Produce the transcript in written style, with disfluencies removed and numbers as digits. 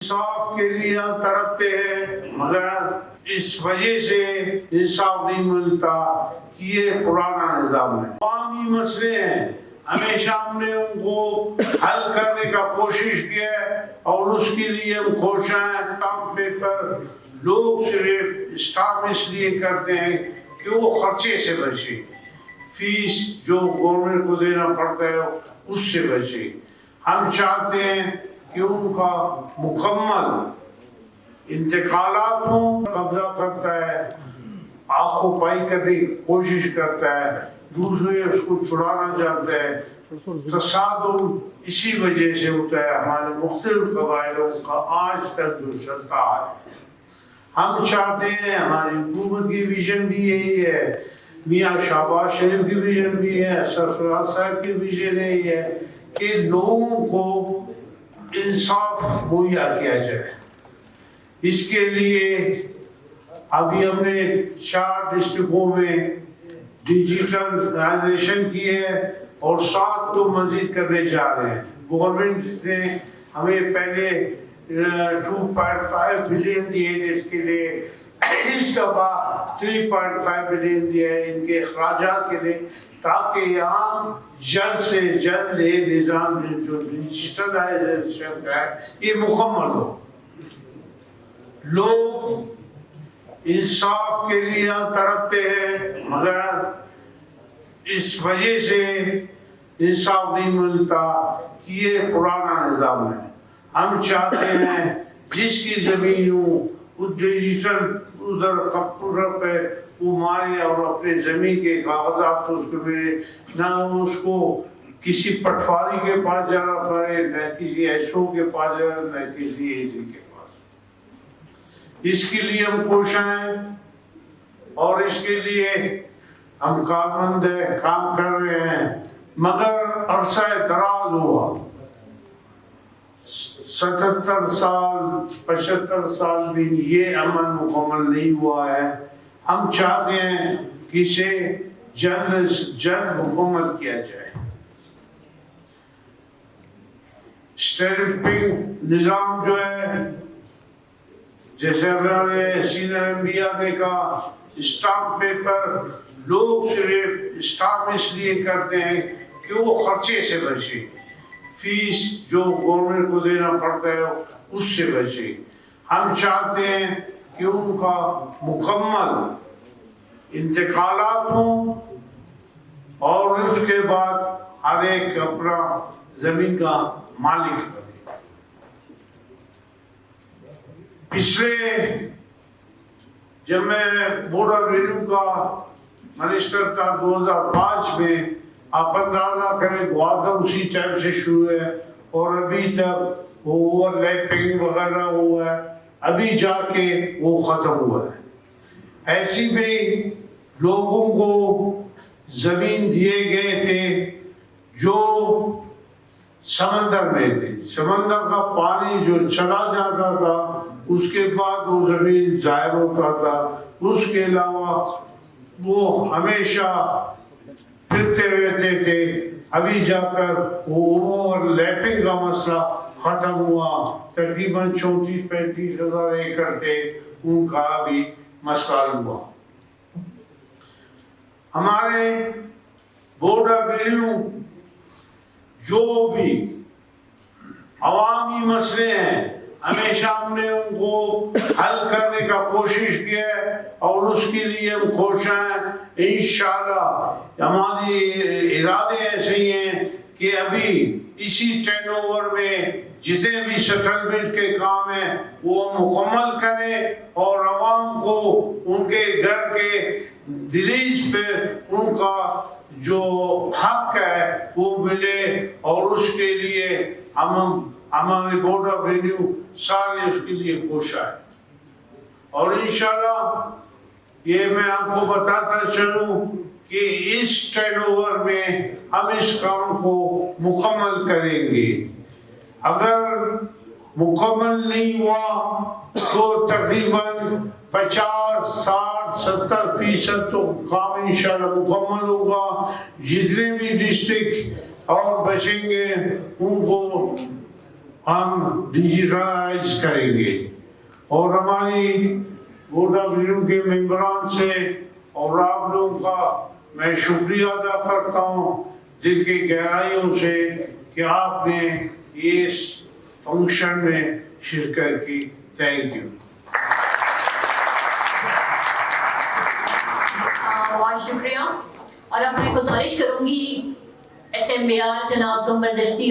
इंसाफ के लिए हम तड़पते हैं मगर इस वजह से इंसाफ नहीं मिलता कि ये पुराना निजाम है। अवामी मसले हैं, हमेशा हमने उनको हल करने का कोशिश किया है और उसके लिए हम खुश हैं। स्टाम्प पेपर लोग सिर्फ स्टाम्प इसलिए करते हैं कि वो खर्चे से बचे, फीस जो गवर्नमेंट को देना पड़ता है उससे बचे। हम चाहते हैं कि उनका मुकम्मल इंतकालात हो, कब्जा करता है, आंखों पाई करने की कोशिश करता है, दूसरे उसको छुड़ाना चाहता है। तसादुम इसी वजह से होता है हमारे मुख्तलिफ कबाइलों का आज तक जो चलता है। हम चाहते हैं, हमारी हुकूमत की विजन भी यही है, मियाँ शहबाज शरीफ की विजन भी है, सरफराज साहब की विजन यही है कि लोगों को इंसाफ मुहैया किया जाए। इसके लिए अभी हमने 4 डिस्ट्रिक्टों में डिजिटलाइजेशन की है और 7 तो मजीद करने जा रहे हैं। गवर्नमेंट ने हमें पहले 2.5 बिलियन दिए थे इसके लिए, इस दफा 3.5 बिलियन दिया है इनके अखराजात के लिए, ताकि यहाँ जल्द से जल्द ये निज़ाम जो डिजिटलाइजेशन है ये मुकम्मल हो। लोग इंसाफ के लिए तड़पते हैं मगर इस वजह से इंसाफ नहीं मिलता कि ये पुराना निज़ाम है। हम चाहते हैं जिसकी ज़मीन हो उस डिजिटल उधर कंप्यूटर पे वो मारे और अपने ज़मीन के कागजात को उसको मिले, ना उसको किसी पटवारी के पास जाना पड़े, न किसी एसओ के पास जाना, न किसी एसी के पास। इसके लिए हम खुश हैं और इसके लिए हम कारमंद काम कर रहे हैं, मगर अरसा दराज हुआ, 77 साल 75 साल भी ये अमल मुकम्मल नहीं हुआ है। हम चाहते हैं कि इसे जल्द से जल्द मुकम्मल किया जाए। स्टैम्पिंग निज़ाम जो है, जैसे हमारे सीनियर एमबीआ ने कहा, स्टाम्प पेपर लोग सिर्फ स्टाम्प इसलिए करते हैं कि वो खर्चे से बचे, फीस जो गवर्नमेंट को देना पड़ता है उससे बचे। हम चाहते हैं कि उनका मुकम्मल इंतकालात हो और उसके बाद हर एक अपना जमीन का मालिक बने। पिछले जब मैं बोर्ड ऑफ रेवेन्यू का मिनिस्टर था 2005 में, आप अंदाजा करें वादा उसी टाइम से शुरू है और अभी तक वो ओवरलैपिंग वगैरह हुआ है, अभी जाके वो खत्म हुआ है। ऐसी भी लोगों को जमीन दिए गए थे जो समंदर में थे, समंदर का पानी जो चला जाता था उसके बाद वो जमीन जाहिर होता था, उसके अलावा वो हमेशा फिरते रहते थे। अभी जाकर वो ओवरलैपिंग का मसला खत्म हुआ, तकरीबन 34-35 हज़ार एकड़ थे, उनका भी मसला हुआ। हमारे बोर्ड ऑफ रेवेन्यू जो भी अवामी मसले हैं, हमेशा हमने उनको हल करने का कोशिश किया है और उसके लिए हम खुश हैं। इंशाअल्लाह हमारे इरादे ऐसे ही हैं कि अभी इसी टर्नओवर में जितने भी सेटलमेंट के काम हैं वो मुकम्मल करें और आवाम को उनके घर के दलीज पे उनका जो हक है वो मिले, और उसके लिए हम हमारे बोर्ड ऑफ रेवेन्यू सारे उसके लिए खुश आए। और इंशाल्लाह ये मैं आपको बताता चलूं कि इस टर्नओवर में हम इस काम को मुकम्मल करेंगे। अगर मुकम्मल नहीं हुआ तो तकरीबन 50-60-70% तो काम इंशाल्लाह मुकम्मल होगा। जितने भी डिस्ट्रिक्ट और बचेंगे उनको ہم ڈیجیٹلائز کریں گے. اور ہماری بورڈ آف ریویو کے ممبران سے اور آپ لوگوں کا میں شکریہ ادا کرتا ہوں دل کی گہرائیوں سے کہ آپ نے اس فنکشن میں شرکت کی. Thank you. بہت شکریہ. اور اب میں گزارش کروں گی ایس ایم بی آر جناب قمر دستی